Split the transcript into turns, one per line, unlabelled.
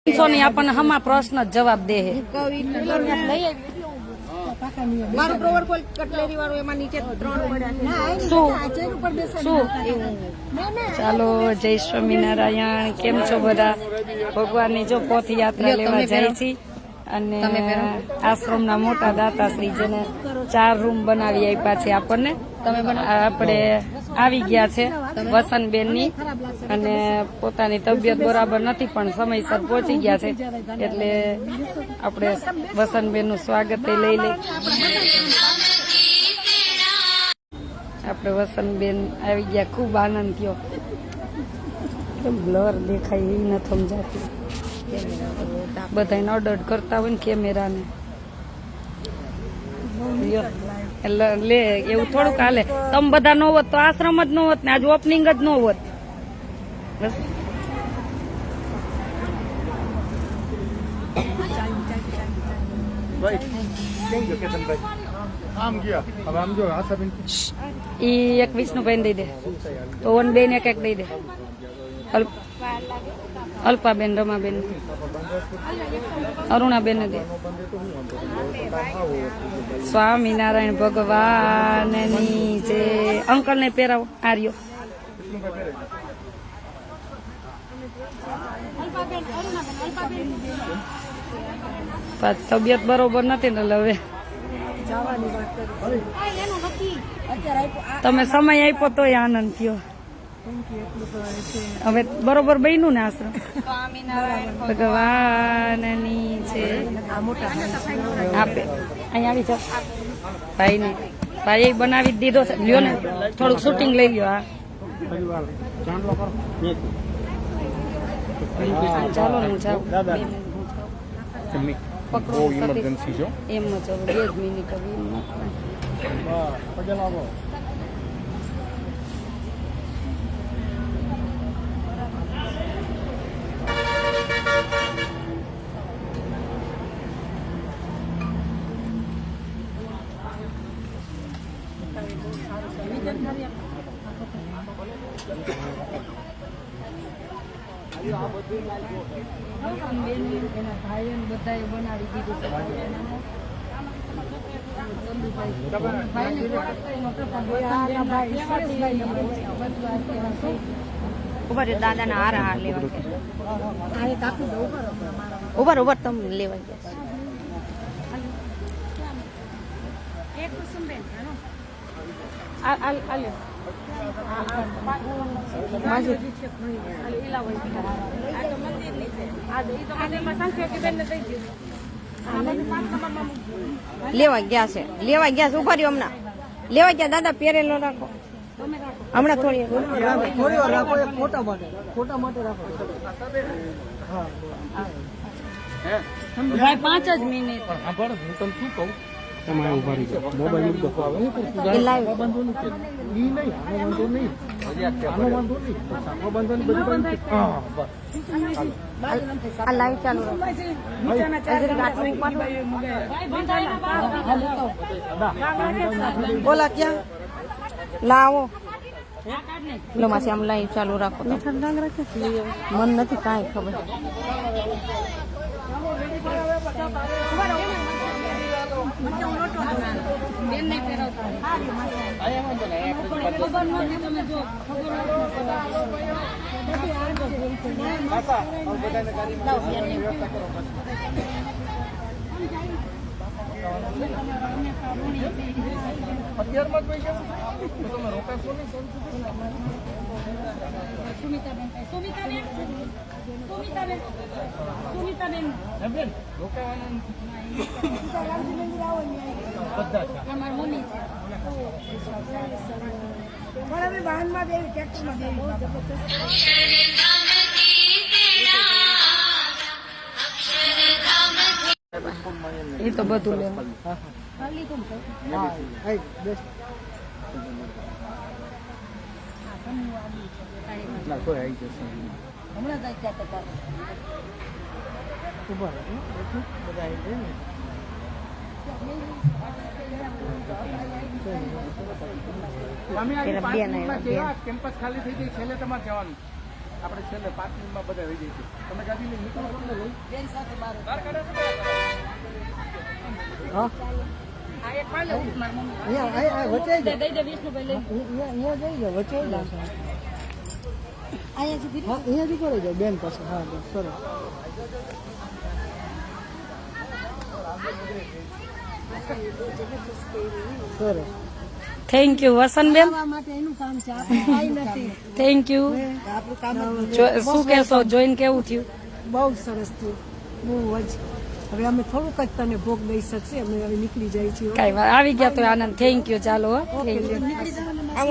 સોની આપણને હમા પ્રશ્ન જ જવાબ દે હે
મારું ડ્રોવર ખોલ કટલેરી વાળું એમાં નીચે 3 પડ્યા છે
શું ચાલો જય સ્વામિનારાયણ કેમ છો બધા ભગવાનની જો પથયાત્રા લેવા જાય છે અને આશ્રમના મોટા દાતાશ્રી જેને 4 રૂમ બનાવી આપ્યા છે આપણને આપણે આવી ગયા છે વસંતબેનની અને પોતાની તબિયત બરાબર નથી પણ સમયસર પહોંચી ગયા છે એટલે આપણે વસંતબેનનું સ્વાગત લઈ લઈ આપણે વસંતબેન આવી ગયા ખૂબ આનંદ થયો કેમ બ્લર દેખાય એ નથી સમજાતું બધાને ઓર્ડર કરતા હોય ને કેમેરાને લે એવું થોડુંક હાલે તમે બધા ન હોત તો આશ્રમ જ ન હોત ને આજ ઓપનિંગ જ ન હોત બસ ઈ એક વિષ્ણુભાઈ દઈ દે તો ઓન બેન એક દઈ દે અલ્પાબેન રમાબેન અરુણાબેન દે સ્વામિનારાયણ ભગવાનની જે અંકલ ને પહેરાવો આર્યો તબિયત બરોબર નથી ને હવે તમે સમય આપ્યો તોય આનંદ થયો હવે બરોબર બન્યું ને આશ્રમ ભગવાનની છે આપે અહીંયા આવી જાઓ ભાઈ ને ભાઈ બનાવી દીધો છે લ્યો ને થોડુંક શૂટિંગ લઈ લ્યો હા ચાલો હું જાઉં એમ જ હવે 2 મિનિટ એના ભાઈઓ બધા બનાવી દીધું દાદા ના હાર હાર લેવા ઉભર ઉભર તમે લેવા ગયા લેવા ગયા છે ઉભા રહ્યો હમણાં લેવા ગયા દાદા પહેરેલો રાખો હમણાં થોડી વાર રાખો ફોટા માટે રાખો ભાઈ 5 જ મિનિટ શું કહું તમારે ઉભા રહી જાઓ મોબાઈલ લાઈવ ચાલુ બોલા ક્યાં લાવો લો માસી આમ લાઈવ ચાલુ રાખો મન નથી કાંઈ ખબર એ તો બધું લેવું
કેમ્પસ ખાલી થઈ ગઈ છેલ્લે તમારે જવાનું આપણે છેલ્લે પાર્કિંગમાં બધા રહી જઈએ તમે ગાડી લઈ નીકળો એટલે લઈ હા અહીંયા વચ્ચે
દઈ દે વિષ્ણુભાઈ લઈ
અહીંયા જઈ જાવ વચ્ચે અહીંયા જ કરે જાવ બેન પાસે હા બસ સરસ સરસ
thank you Vasantben thank you શું કહેશો જોઈને કેવું થયું
બહુ સરસ થયું બહુ જ હવે અમે થોડુંક જ તને ભોગ દઈ શકશે અમે હવે નીકળી જાય છીએ
કઈ વાત આવી ગયા તો આનંદ થેન્ક યુ ચાલો થેન્ક યુ